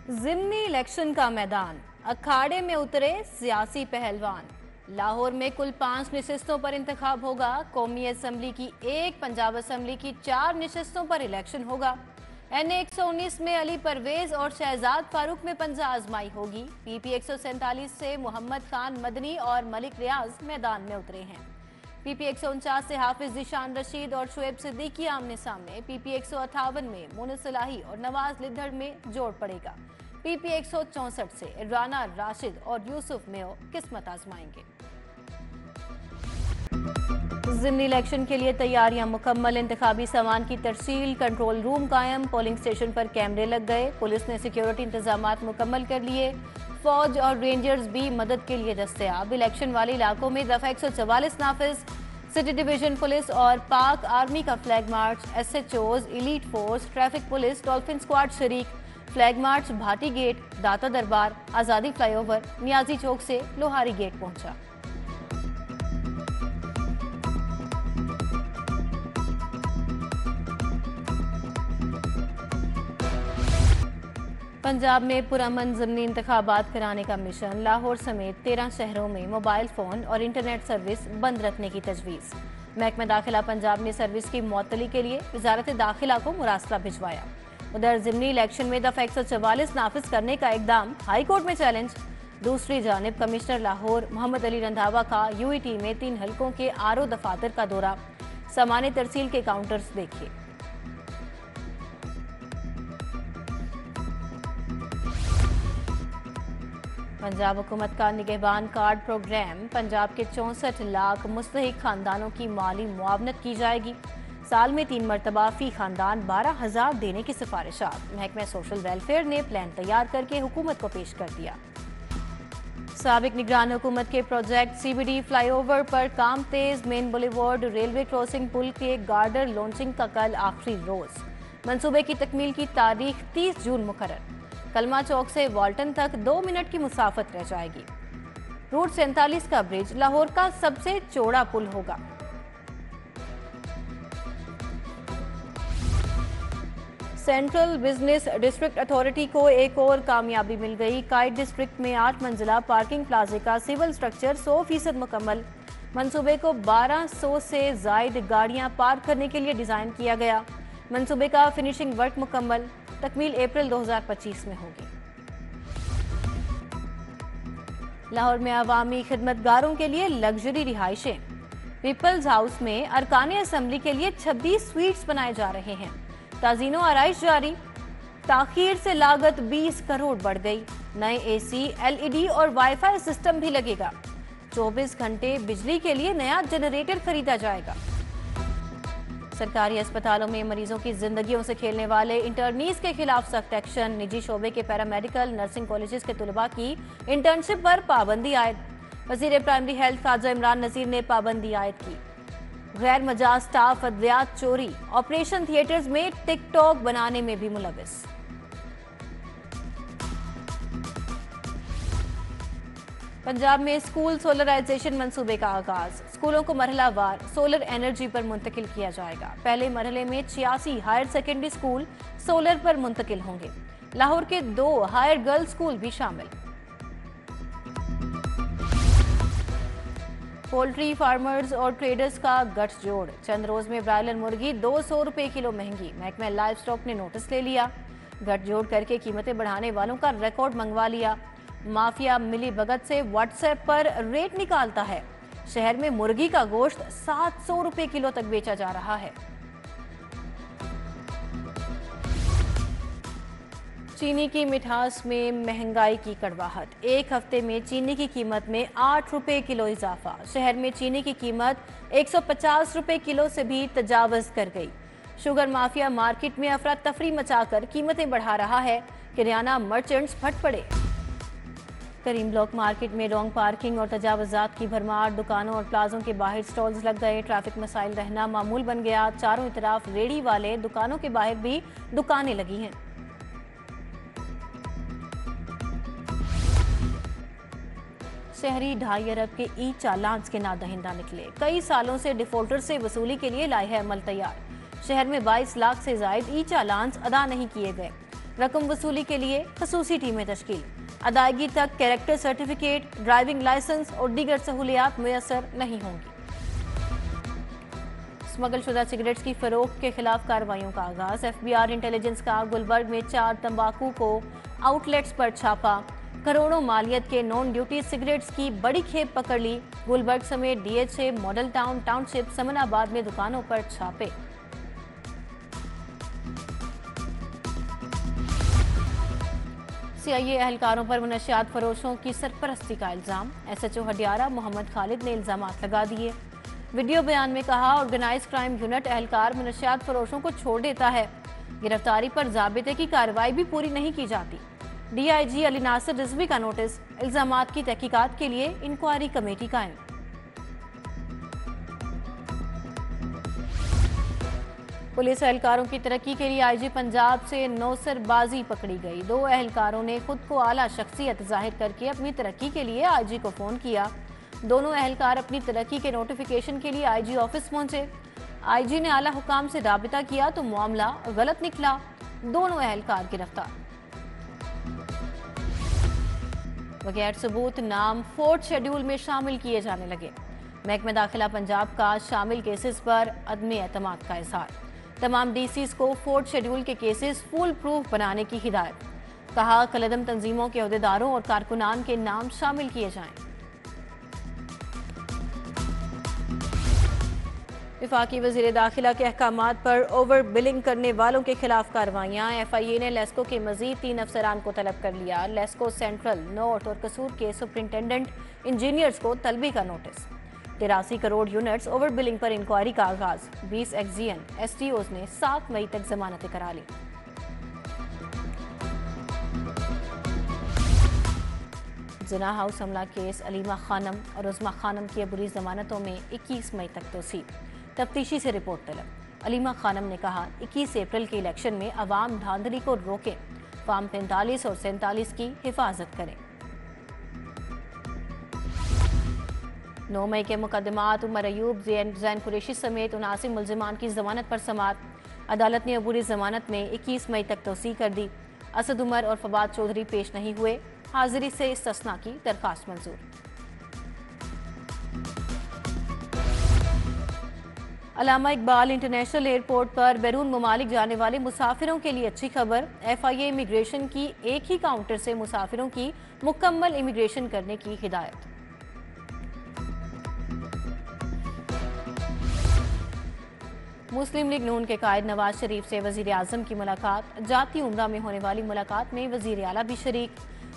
ज़िमनी election का मैदान, अखाड़े में उतरे सियासी पहलवान। लाहौर में कुल 5 नशिस्तों पर इंतखाब होगा। कौमी असम्बली की 1, पंजाब असम्बली की 4 नशिस्तों पर इलेक्शन होगा। NA 119 में अली परवेज और शहजाद फारूक में पंजा आजमाई होगी। PP 147 से मोहम्मद खान मदनी और मलिक रियाज मैदान में उतरे हैं। PP 149 से हाफिज जिशान रशीद और शुएब सिद्दीकी आमने सामने। PP 158 में मुनिस सलाही और नवाज लिद्धड़ में जोड़ पड़ेगा। PP 164 से राना राशिद और यूसुफ मेयो किस्मत आजमाएंगे। ज़िमनी इलेक्शन के लिए तैयारियां मुकम्मल। इंतखाबी सामान की तरसील, कंट्रोल रूम कायम, पोलिंग स्टेशन पर कैमरे लग गए। पुलिस ने सिक्योरिटी इंतजामात मुकम्मल कर लिए। फौज और रेंजर्स भी मदद के लिए दस्तयाब। इलेक्शन वाले इलाकों में दफा 144 नाफिज। सिटी डिवीजन पुलिस और पाक आर्मी का flag march, SHOs, elite force, traffic police, dolphin squad शरीक। फ्लैग मार्च भाटी गेट, दाता दरबार, आज़ादी फ्लाईओवर, नियाजी चौक से लोहारी गेट पहुंचा। पंजाब में पुरअमन ज़िमनी इंतखाबात कराने का मिशन। लाहौर समेत 13 शहरों में मोबाइल फ़ोन और इंटरनेट सर्विस बंद रखने की तजवीज़। महकमा दाखिला पंजाब ने सर्विस की मुअत्तली के लिए वजारत दाखिला को मुरासला भिजवाया। उधर ज़िमनी इलेक्शन में दफा 144 नाफिज करने का इकदाम हाई कोर्ट में चैलेंज। दूसरी जानिब कमिश्नर लाहौर मोहम्मद अली रंधावा का UET में 3 हलकों के RO दफातर का दौरा। सामान्य तरसील के काउंटर्स देखिए। पंजाब हुकूमत का निगहबान कार्ड प्रोग्राम, पंजाब के 64 लाख मुस्तहिक खानदानों की माली मुआवनत की जाएगी। साल में 3 मरतबा फी खानदान 12,000 देने की सिफारिशात। महकमा सोशल वेलफेयर ने प्लान तैयार करके हुकूमत को पेश कर दिया। साबिक निगरान हुकूमत के प्रोजेक्ट CBD फ्लाईओवर पर काम तेज। मेन बुलेवार्ड रेलवे क्रॉसिंग पुल के गार्डर लॉन्चिंग का कल आखिरी रोज। मंसूबे की तकमील की तारीख 30 जून मुकर्रर। कलमा चौक से वाल्टन तक 2 मिनट की मुसाफत रह जाएगी। रूट 47 का ब्रिज लाहौर का सबसे चौड़ा पुल होगा। सेंट्रल बिजनेस डिस्ट्रिक्ट अथॉरिटी को एक और कामयाबी मिल गई। काइट डिस्ट्रिक्ट में 8 मंजिला पार्किंग प्लाजे का सिविल स्ट्रक्चर 100% मुकम्मल। मंसूबे को 1200 से जायद गाड़ियां पार्क करने के लिए डिजाइन किया गया। मंसूबे का फिनिशिंग वर्क मुकम्मल। तकमील अप्रैल 2025 में होगी। लाहौर में अवामी खिदमतगारों के लिए लग्जरी रिहाइशें। पीपल्स हाउस में अरकान असम्बली के लिए 26 स्वीट्स बनाए जा रहे हैं। ताज़ीनो आराइश जारी। ताखीर से लागत 20 करोड़ बढ़ गई। नए AC, LED और वाईफाई सिस्टम भी लगेगा। 24 घंटे बिजली के लिए नया जनरेटर खरीदा जाएगा। सरकारी अस्पतालों में मरीजों की जिंदगियों से खेलने वाले इंटर्नीज के खिलाफ सख्त एक्शन। निजी शोबे के पैरामेडिकल नर्सिंग कॉलेजेस के तुलबा की इंटर्नशिप पर पाबंदी आयद। वजीर प्राइमरी हेल्थ ख्वाजा इमरान नजीर ने पाबंदी आयद की। गैर मजाज स्टाफ अद्वियात चोरी। ऑपरेशन थिएटर्स में टिकटॉक बनाने में भी मुलविस। पंजाब में स्कूल सोलराइजेशन मंसूबे का आगाज। स्कूलों को मरहलावार सोलर एनर्जी पर मुंतकिल किया जाएगा। पहले मरहले में 86 हायर सेकेंडरी स्कूल सोलर पर मुंतकिल होंगे। लाहौर के 2 हायर गर्ल्स स्कूल भी शामिल। पोल्ट्री फार्मर्स और ट्रेडर्स का गठजोड़। चंद रोज में ब्रायलर मुर्गी 200 रुपए किलो महंगी। महकमा लाइव स्टॉक ने नोटिस ले लिया। गठजोड़ करके कीमतें बढ़ाने वालों का रिकॉर्ड मंगवा लिया। माफिया मिली भगत से व्हाट्सएप पर रेट निकालता है। शहर में मुर्गी का गोश्त 700 रुपए किलो तक बेचा जा रहा है। चीनी की मिठास में महंगाई की कड़वाहट। एक हफ्ते में चीनी की कीमत में 8 रुपए किलो इजाफा। शहर में चीनी की कीमत 150 रुपए किलो से भी तजावज कर गई। शुगर माफिया मार्केट में अफरा तफरी मचाकर कीमतें बढ़ा रहा है। किराना मर्चेंट्स फट पड़े। करीम ब्लॉक मार्केट में रॉन्ग पार्किंग और तजावजात की भरमार। दुकानों और प्लाजों के बाहर स्टॉल्स लग गए। ट्रैफिक मसाइल रहना मामूल बन गया। चारों तरफ रेड़ी वाले दुकानों के बाहर भी दुकानें लगी हैं। शहरी 2.5 अरब के चालान्स के नादहिंदा निकले। कई सालों से डिफॉल्टर से वसूली के लिए लाए है अमल तैयार। शहर में 22 लाख से जायद चालान्स अदा नहीं किए गए। रकम वसूली के लिए खसूसी टीमें तश्कील, अदायगी तक कैरेक्टर सर्टिफिकेट, ड्राइविंग लाइसेंस और दीगर सहूलियात मुयसर नहीं होंगी। स्मगलशुदा सिगरेट्स की फरोख्त के खिलाफ कार्रवाइयों का आगाज। FBI इंटेलिजेंस का गुलबर्ग में 4 तंबाकू को आउटलेट्स पर छापा। करोड़ों मालियत के नॉन ड्यूटी सिगरेट्स की बड़ी खेप पकड़ ली। गुलबर्ग समेत DHA, model town, township, Samanabad में दुकानों पर छापे। CIA एहलकारों पर मुनशियात फरोशों की सरपरस्ती का इल्जाम। SHO हडियारा मोहम्मद खालिद ने इल्जामात लगा दिए। वीडियो बयान में कहा, ऑर्गेनाइज क्राइम यूनिट एहलकार मुनशियात फरोशों को छोड़ देता है। गिरफ्तारी पर जाबिते की कार्रवाई भी पूरी नहीं की जाती। DIG अली नासिर रिजवी का नोटिस, इल्जामात की तहकीकात के लिए इंक्वायरी कमेटी कायम। पुलिस एहलकारों की तरक्की के लिए IG पंजाब से नौसरबाजी पकड़ी गई। 2 एहलकारों ने खुद को आला शख्सियत जाहिर करके अपनी तरक्की के लिए IG को फोन किया। दोनों एहलकार अपनी तरक्की के नोटिफिकेशन के लिए IG ऑफिस पहुंचे। IG ने आला हुकाम से राबिता किया तो मामला गलत निकला। दोनों एहलकार गिरफ्तार। बगैर सबूत नाम 4th शेड्यूल में शामिल किए जाने लगे। महकमा दाखिला पंजाब का शामिल केसेस पर अदम एतमाद का इजहार। तमाम DCs को 4th शेड्यूल के केसेस फुल प्रूफ बनाने की हिदायत। कहा, कलदम तंजीमों के अहदेदारों और कारकुनान के नाम शामिल किए जाएं। वफाकी वज़ीर दाखिला के अहकामात पर ओवर बिलिंग करने वालों के खिलाफ कार्रवाइयाँ। FIA ने लेस्को के मजीद 3 अफसरान को तलब कर लिया। लेस्को सेंट्रल, नॉर्थ और कसूर के सुपरिंटेंडेंट इंजीनियर्स को तलबी का notice. 83 crore units over billing पर इंक्वायरी का आगाज। 20 एक्जियन STOs ने 7 मई तक जमानतें करा ली। जिना हाउस हमला केस अलीमा खानम और उस्मा खानम की अबूरी जमानतों में 21 मई तक तोसी। तफ्तीशी से रिपोर्ट तलब। अलीमा खानम ने कहा, 21 अप्रैल के इलेक्शन में अवाम धांधली को रोकें, फार्म 45 और 47 की हिफाजत करें। 9 मई के मुकदमात उमर अयूब, जैन कुरैशी समेत 79 मुल्जिमान की जमानत पर समात। अदालत ने अबूरी जमानत में 21 मई तक तोसी कर दी। असद उमर और फवाद चौधरी पेश नहीं हुए। हाजिरी से इस्तिस्ना की दरखास्त मंजूर। अल्लामा इकबाल इंटरनेशनल एयरपोर्ट पर बैरून ममालिक जाने वाले मुसाफिरों के लिए अच्छी खबर। FIA इमिग्रेशन की एक ही काउंटर से मुसाफिरों की मुकम्मल इमिग्रेशन करने की हिदायत। मुस्लिम लीग नून के कायद नवाज शरीफ से वजीर आजम की मुलाकात। जाती उम्रा में होने वाली मुलाकात में वजीर आला भी शरीक।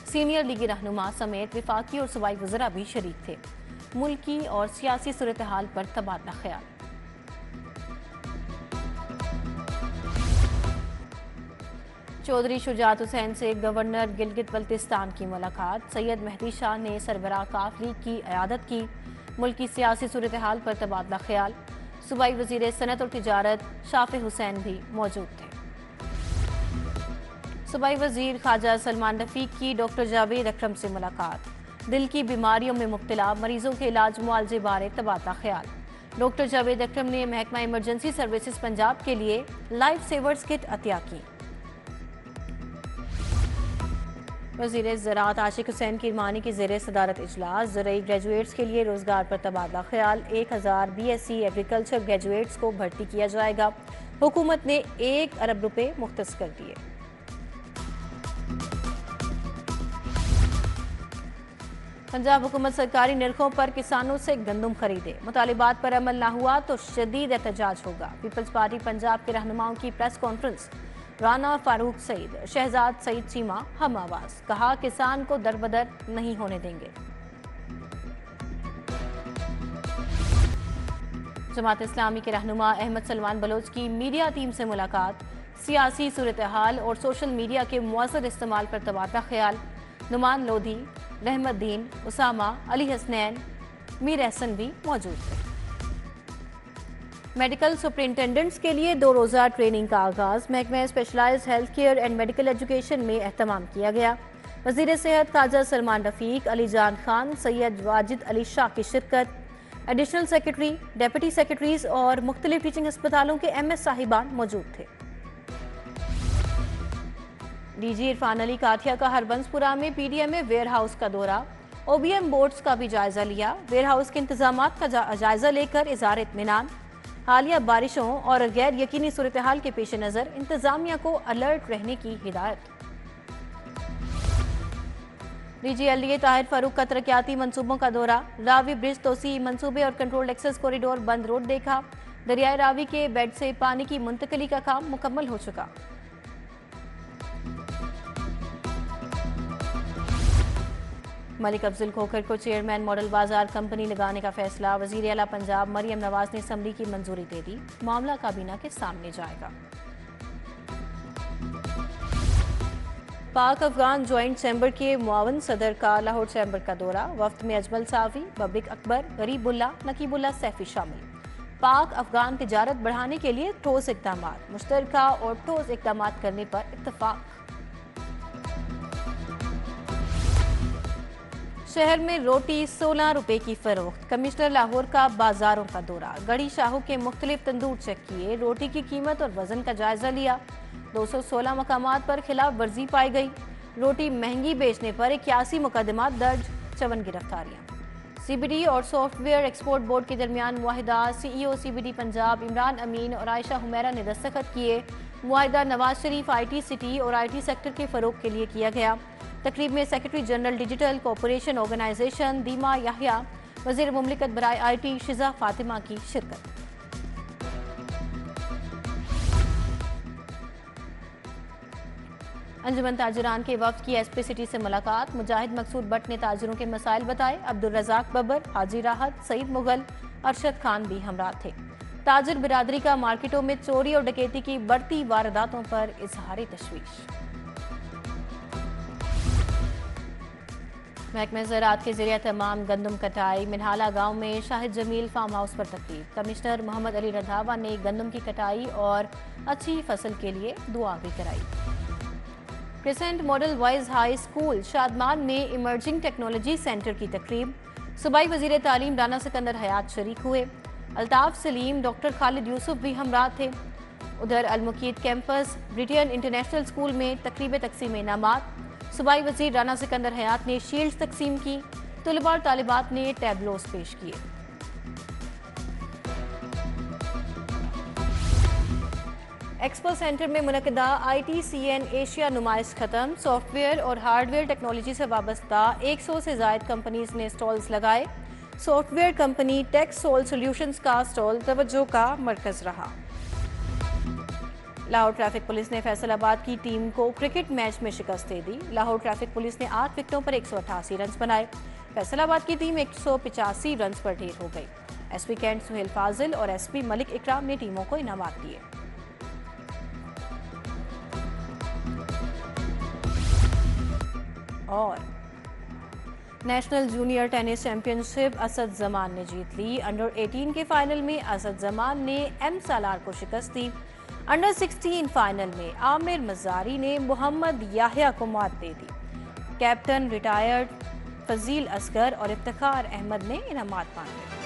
सीनियर लीगी रहनुमा समेत विफाकी और सूबाई वज़रा भी शरीक थे। मुल्की और सियासी सूरत हाल पर तबादला ख्याल। चौधरी शुजात हुसैन से गवर्नर गिलगित बल्तिस्तान की मुलाकात। सैयद मेहदी शाह ने सरबराह काफ लीग की क़यादत की। मुल्की सियासी सूरत हाल पर तबादला ख्याल। सूबाई वज़ीर सनत और तिजारत शाफे हुसैन भी मौजूद थे। सूबाई वज़ीर ख्वाजा सलमान रफ़ीक की डॉक्टर जावेद अकरम से मुलाकात। दिल की बीमारियों में मुब्तला मरीजों के इलाज मुआवजे बारे तबादला ख्याल। डॉक्टर जावेद अकरम ने महकमा इमरजेंसी सर्विसेज पंजाब के लिए लाइफ सेवर्स किट अतिया की। वज़ीर ज़राअत आशिक हुसैन किरमानी की ज़ेरे सदारत इजलास। ज़रई ग्रेजुएट्स के लिए रोजगार पर तबादला ख्याल। 1000 BSc एग्रीकल्चर ग्रेजुएट्स को भर्ती किया जाएगा। हुकूमत ने 1 अरब रुपए मुख्तस कर दिए। पंजाब हुकूमत सरकारी निर्खों पर किसानों से गंदम खरीदे। मुतालिबात पर अमल न हुआ तो शदीद एहतजाज होगा। पीपल्स पार्टी पंजाब के रहनुमाओं की प्रेस कॉन्फ्रेंस। राना फारूक सईद, शहजाद सईद चीमा हम आवाज। कहा, किसान को दरबदर नहीं होने देंगे। जमात इस्लामी के रहनुमा अहमद सलमान बलोच की मीडिया टीम से मुलाकात। सियासी सूरत हाल और सोशल मीडिया के मुअस्सर इस्तेमाल पर तबादला ख्याल। नुमान लोधी, रहमतदीन, उसामा, अली हसनैन, मीर एहसन भी मौजूद थे। मेडिकल सुपरिंटेंडेंट्स के लिए 2 रोज़ा ट्रेनिंग का आगाज। महकमा specialized health care and medical education में एहतमाम किया गया। वज़ीर सेहत ख्वाजा सलमान रफ़ीक, अली जान खान, सैयद वाजिद अली शाह की शिरकत। एडिशनल सेक्रेटरी, डेप्यूटी सेक्रेटरीज और मुख्तलिफ टीचिंग अस्पतालों के MS साहिबान मौजूद थे। डीजी इरफान अली काठिया का हरबंसपुरा में पीडीएमए वेयर हाउस का दौरा, ओबीएम बोर्ड्स का भी जायजा लिया। वेयर हाउस के इंतजामात का जायजा लेकर इज़हार इत्मीनान। हालिया बारिशों और गैर यकीनी सूरत हाल के पेश नज़र इंतजामिया को अलर्ट रहने की हिदायत। डीजी एलडीए ताहिर फारूक का तरक्याती मंसूबों का दौरा, रावी ब्रिज तोसी मंसूबे और कंट्रोल्ड एक्सेस कॉरिडोर बंद रोड देखा। दरियाए रावी के बेड से पानी की मुंतकली का काम मुकम्मल हो चुका। मलिक अफजल खोखर को चेयरमैन मॉडल बाजार कंपनी लगाने का फैसला, वजीर आला पंजाब मरियम नवाज ने असम्बली की मंजूरी दे दी। मामला काबीना के सामने जाएगा। पाक अफगान ज्वाइंट चैम्बर के मुआवन सदर का लाहौर चैम्बर का दौरा, वफ्द में अजमल सावी, बब्रिक अकबर, गरीबुल्ला, नकीबुल्ला सैफी शामिल। पाक अफगान तिजारत बढ़ाने के लिए ठोस इकदाम, मुश्तरका और ठोस इकदाम करने पर इत्तफाक। शहर में रोटी 16 रुपए की फरोख्त, कमिश्नर लाहौर का बाजारों का दौरा, गढ़ी शाहू के मुख्तलिफ तंदूर चेक किए, रोटी की कीमत और वजन का जायजा लिया। 216 मकामात पर खिलाफ वर्जी पाई गई। रोटी महंगी बेचने पर 81 मुकदमात दर्ज, 54 गिरफ्तारियां। सीबीडी और सॉफ्टवेयर एक्सपोर्ट बोर्ड के दरमियान मुआहिदा, सीईओ सीबीडी पंजाब इमरान अमीन और आयशा हुमैरा ने दस्तखत किए। मुआहिदा नवाज शरीफ आईटी सिटी और आईटी सेक्टर के फरोग के लिए किया गया। तकरीब में secretary general digital corporation organisation Deema Yahya, वजीर मुमलिकत बराए आईटी शिजा फातिमा की शिरकत। अंजुमन ताजिरान के वफ्द की एसपी सिटी से मुलाकात, मुजाहिद मकसूद भट्ट ने ताजिरों के मसाइल बताए। अब्दुल रजाक बबर, हाजी राहत, सईद मुगल, अरशद खान भी हमरा थे। ताजिर बिरादरी का मार्केटों में चोरी और डकैती की बढ़ती वारदातों पर इजहारी तशवीश। महकमे ज़राअत के ज़रिए तमाम गंदम कटाई, मिनहाला गांव में शाहिद जमील फार्म हाउस पर तकरीब, कमिश्नर मोहम्मद अली रंधावा ने गंदम की कटाई और अच्छी फसल के लिए दुआ भी कराई। Crescent model boys high school Shadman में इमर्जिंग टेक्नोलॉजी सेंटर की तकरीब, सूबाई वजीर तालीम राना सिकंदर हयात शरीक हुए। अल्ताफ सलीम, डॉक्टर खालिद यूसुफ भी हमरा थे। उधर अलमुकीद कैंपस ब्रिटियन इंटरनेशनल स्कूल में तकरीब तकसीम इनामात, सूबाई वजीर राना सिकंदर हयात ने शील्ड्स तकसीम की। तलबा और तालिबात ने टैबलोस पेश किए। एक्सपो सेंटर में मुनक़दा ITCN एशिया नुमाइश खत्म, सॉफ्टवेयर और हार्डवेयर टेक्नोलॉजी से वाबस्ता 100 से ज़ायद कंपनीज ने स्टॉल्स लगाए। सॉफ्टवेयर कंपनी टेक्सोल सॉल्यूशंस का स्टॉल तवज्जो का मरकज रहा। लाहौर ट्रैफिक पुलिस ने फैसलाबाद की टीम को क्रिकेट मैच में शिकस्त दे दी। लाहौर ट्रैफिक पुलिस ने 8 विकेटों पर 188 रन बनाए। फैसलाबाद की टीम 185 रन पर ढेर हो गई। एसपी कैंट सुहेल फाजिल और एसपी मलिक इकराम ने टीमों को इनामात दिए। और national junior tennis championship Asad Zaman ने जीत ली। अंडर 18 के फाइनल में असद जमान ने एम सालार को शिकस्त दी। अंडर 16 फाइनल में आमिर मजारी ने मोहम्मद याहिया को मात दे दी। कैप्टन रिटायर्ड फजील असगर और इफ्तिखार अहमद ने इनामात मांगे।